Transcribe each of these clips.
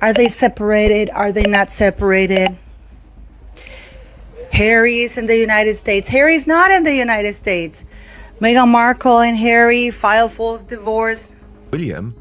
Are they separated? Are they not separated? Harry is in the United States. Harry's not in the United States. Meghan Markle and Harry filed for divorce. William,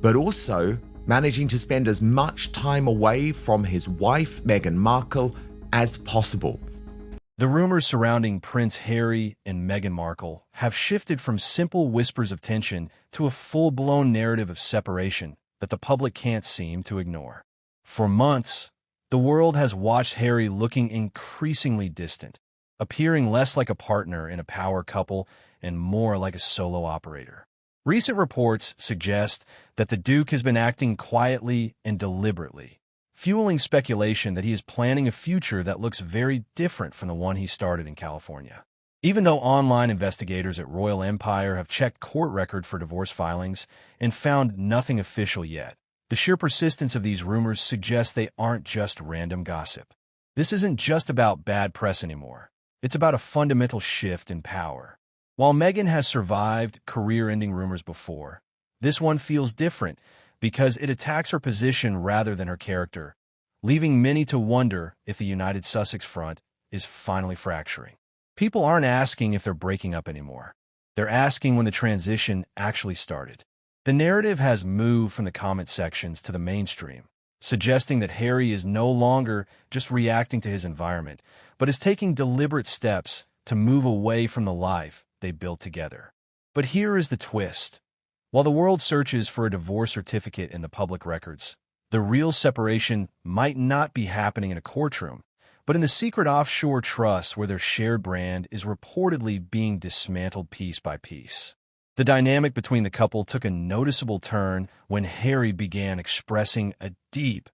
but also managing to spend as much time away from his wife, Meghan Markle, as possible. The rumors surrounding Prince Harry and Meghan Markle have shifted from simple whispers of tension to a full-blown narrative of separation that the public can't seem to ignore. For months, the world has watched Harry looking increasingly distant, appearing less like a partner in a power couple and more like a solo operator. Recent reports suggest that the Duke has been acting quietly and deliberately, fueling speculation that he is planning a future that looks very different from the one he started in California. Even though online investigators at Royal Empire have checked court record for divorce filings and found nothing official yet, the sheer persistence of these rumors suggests they aren't just random gossip. This isn't just about bad press anymore. It's about a fundamental shift in power. While Meghan has survived career-ending rumors before, this one feels different because it attacks her position rather than her character, leaving many to wonder if the United Sussex front is finally fracturing. People aren't asking if they're breaking up anymore. They're asking when the transition actually started. The narrative has moved from the comment sections to the mainstream, suggesting that Harry is no longer just reacting to his environment, but is taking deliberate steps to move away from the life they built together. But here is the twist. While the world searches for a divorce certificate in the public records, the real separation might not be happening in a courtroom, but in the secret offshore trusts where their shared brand is reportedly being dismantled piece by piece. The dynamic between the couple took a noticeable turn when Harry began expressing a deep,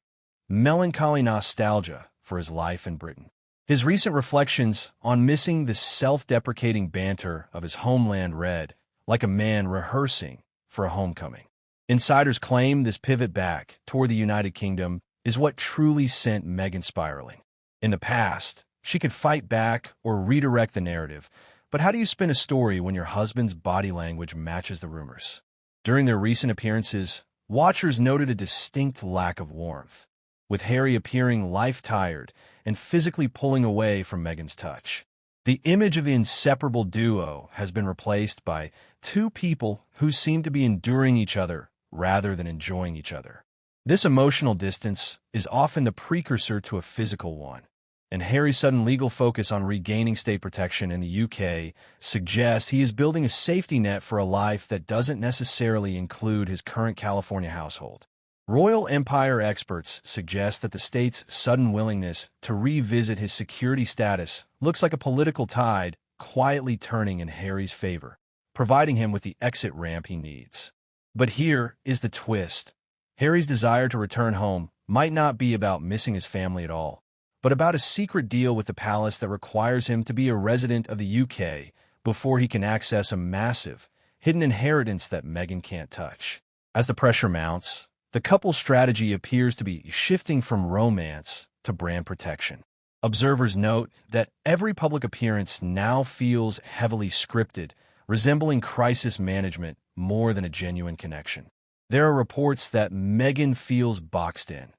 melancholy nostalgia for his life in Britain. His recent reflections on missing the self-deprecating banter of his homeland read like a man rehearsing for a homecoming. Insiders claim this pivot back toward the United Kingdom is what truly sent Meghan spiraling. In the past, she could fight back or redirect the narrative, but how do you spin a story when your husband's body language matches the rumors? During their recent appearances, watchers noted a distinct lack of warmth, with Harry appearing life-tired and physically pulling away from Meghan's touch. The image of the inseparable duo has been replaced by two people who seem to be enduring each other rather than enjoying each other. This emotional distance is often the precursor to a physical one, and Harry's sudden legal focus on regaining state protection in the UK suggests he is building a safety net for a life that doesn't necessarily include his current California household. Royal Empire experts suggest that the state's sudden willingness to revisit his security status looks like a political tide quietly turning in Harry's favor, providing him with the exit ramp he needs. But here is the twist. Harry's desire to return home might not be about missing his family at all, but about a secret deal with the palace that requires him to be a resident of the UK before he can access a massive, hidden inheritance that Meghan can't touch. As the pressure mounts, the couple's strategy appears to be shifting from romance to brand protection. Observers note that every public appearance now feels heavily scripted, resembling crisis management more than a genuine connection. There are reports that Meghan feels boxed in.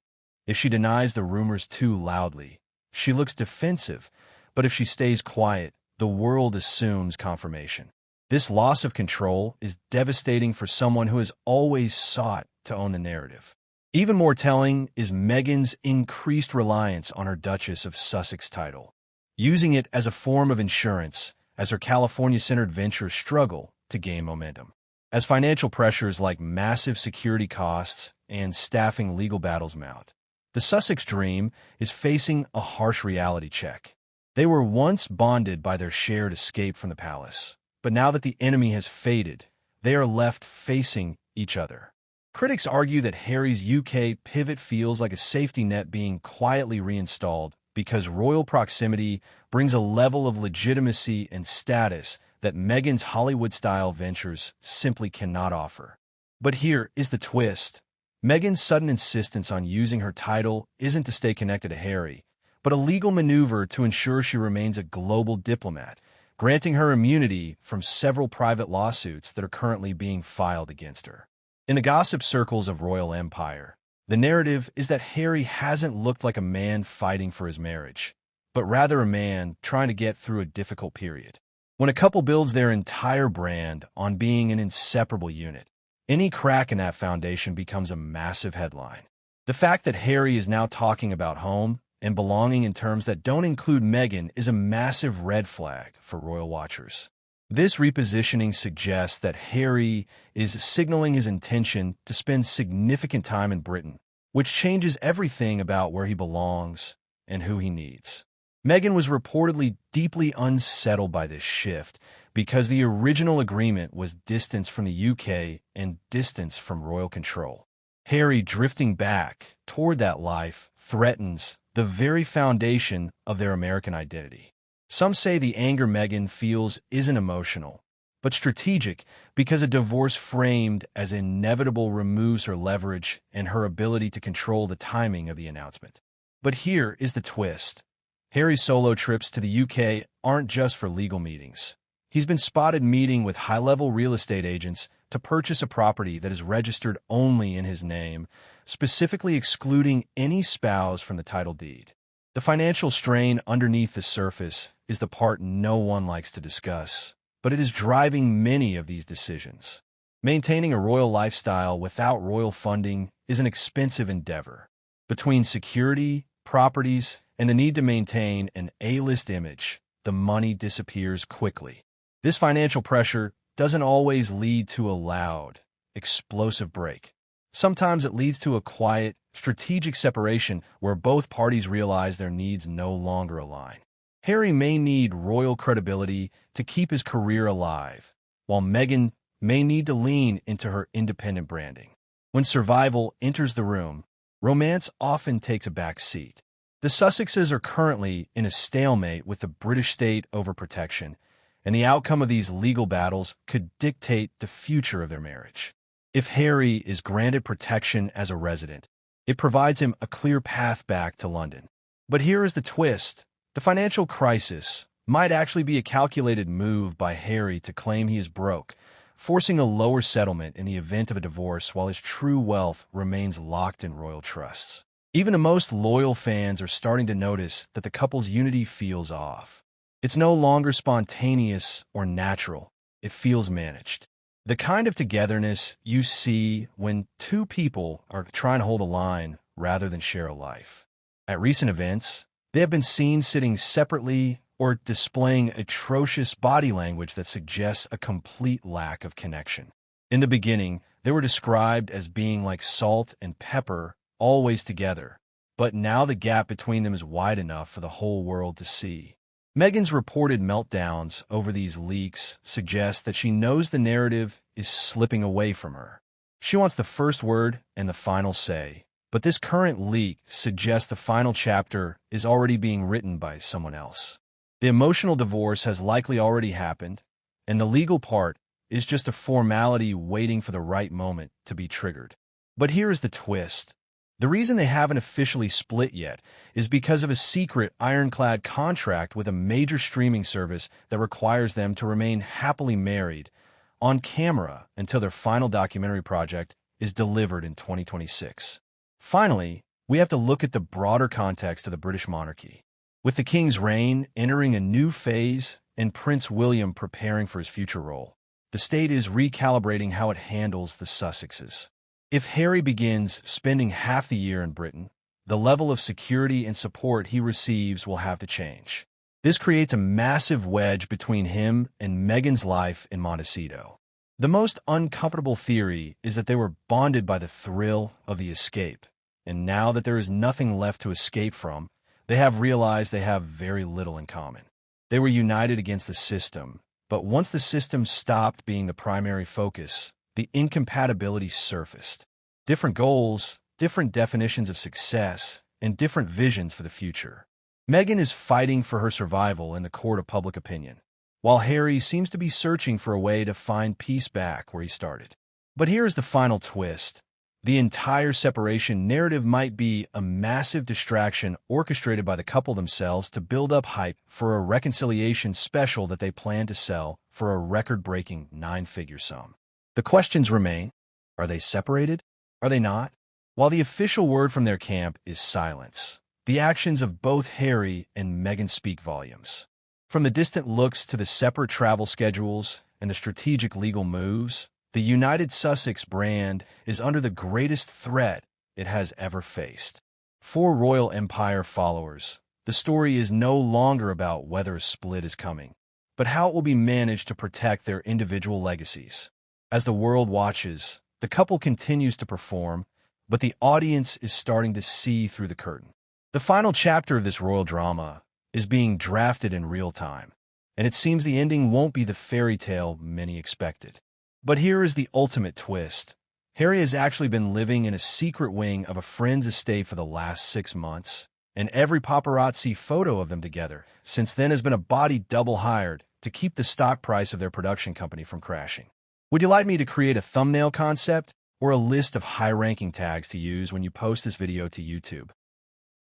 If she denies the rumors too loudly, she looks defensive, but if she stays quiet, the world assumes confirmation. This loss of control is devastating for someone who has always sought to own the narrative. Even more telling is Meghan's increased reliance on her Duchess of Sussex title, using it as a form of insurance as her California-centered ventures struggle to gain momentum. As financial pressures like massive security costs and staffing legal battles mount, the Sussex dream is facing a harsh reality check. They were once bonded by their shared escape from the palace, but now that the enemy has faded, they are left facing each other. Critics argue that Harry's UK pivot feels like a safety net being quietly reinstalled because royal proximity brings a level of legitimacy and status that Meghan's Hollywood-style ventures simply cannot offer. But here is the twist. Meghan's sudden insistence on using her title isn't to stay connected to Harry, but a legal maneuver to ensure she remains a global diplomat, granting her immunity from several private lawsuits that are currently being filed against her. In the gossip circles of Royal Empire, The narrative is that Harry hasn't looked like a man fighting for his marriage, but rather a man trying to get through a difficult period. When a couple builds their entire brand on being an inseparable unit, any crack in that foundation becomes a massive headline. The fact that Harry is now talking about home and belonging in terms that don't include Meghan is a massive red flag for royal watchers. This repositioning suggests that Harry is signaling his intention to spend significant time in Britain, which changes everything about where he belongs and who he needs. Meghan was reportedly deeply unsettled by this shift because the original agreement was distance from the UK and distance from royal control. Harry drifting back toward that life threatens the very foundation of their American identity. Some say the anger Meghan feels isn't emotional, but strategic because a divorce framed as inevitable removes her leverage and her ability to control the timing of the announcement. But here is the twist. Harry's solo trips to the UK aren't just for legal meetings. He's been spotted meeting with high-level real estate agents to purchase a property that is registered only in his name, specifically excluding any spouse from the title deed. The financial strain underneath the surface is the part no one likes to discuss, but it is driving many of these decisions. Maintaining a royal lifestyle without royal funding is an expensive endeavor. Between security, properties, and the need to maintain an A-list image, the money disappears quickly. This financial pressure doesn't always lead to a loud, explosive break. Sometimes it leads to a quiet, strategic separation where both parties realize their needs no longer align. Harry may need royal credibility to keep his career alive, while Meghan may need to lean into her independent branding. When survival enters the room, romance often takes a back seat. The Sussexes are currently in a stalemate with the British state over protection, and the outcome of these legal battles could dictate the future of their marriage. If Harry is granted protection as a resident, it provides him a clear path back to London. But here is the twist. The financial crisis might actually be a calculated move by Harry to claim he is broke, forcing a lower settlement in the event of a divorce while his true wealth remains locked in royal trusts. Even the most loyal fans are starting to notice that the couple's unity feels off. It's no longer spontaneous or natural. It feels managed. The kind of togetherness you see when two people are trying to hold a line rather than share a life. At recent events, they have been seen sitting separately or displaying atrocious body language that suggests a complete lack of connection. In the beginning, they were described as being like salt and pepper, always together, but now the gap between them is wide enough for the whole world to see. Meghan's reported meltdowns over these leaks suggest that she knows the narrative is slipping away from her. She wants the first word and the final say, but this current leak suggests the final chapter is already being written by someone else. The emotional divorce has likely already happened, and the legal part is just a formality waiting for the right moment to be triggered. But here is the twist. The reason they haven't officially split yet is because of a secret ironclad contract with a major streaming service that requires them to remain happily married on camera until their final documentary project is delivered in 2026. Finally, we have to look at the broader context of the British monarchy. With the King's reign entering a new phase and Prince William preparing for his future role, the state is recalibrating how it handles the Sussexes. If Harry begins spending half the year in Britain, the level of security and support he receives will have to change. This creates a massive wedge between him and Meghan's life in Montecito. The most uncomfortable theory is that they were bonded by the thrill of the escape, and now that there is nothing left to escape from, they have realized they have very little in common. They were united against the system, but once the system stopped being the primary focus, the incompatibility surfaced. Different goals, different definitions of success, and different visions for the future. Meghan is fighting for her survival in the court of public opinion, while Harry seems to be searching for a way to find peace back where he started. But here is the final twist. The entire separation narrative might be a massive distraction orchestrated by the couple themselves to build up hype for a reconciliation special that they plan to sell for a record-breaking 9-figure sum. The questions remain. Are they separated? Are they not? While the official word from their camp is silence, the actions of both Harry and Meghan speak volumes. From the distant looks to the separate travel schedules and the strategic legal moves, the United Sussex brand is under the greatest threat it has ever faced. For Royal Empire followers, the story is no longer about whether a split is coming, but how it will be managed to protect their individual legacies. As the world watches, the couple continues to perform, but the audience is starting to see through the curtain. The final chapter of this royal drama is being drafted in real time, and it seems the ending won't be the fairy tale many expected. But here is the ultimate twist. Harry has actually been living in a secret wing of a friend's estate for the last 6 months, and every paparazzi photo of them together since then has been a body double hired to keep the stock price of their production company from crashing. Would you like me to create a thumbnail concept or a list of high-ranking tags to use when you post this video to YouTube?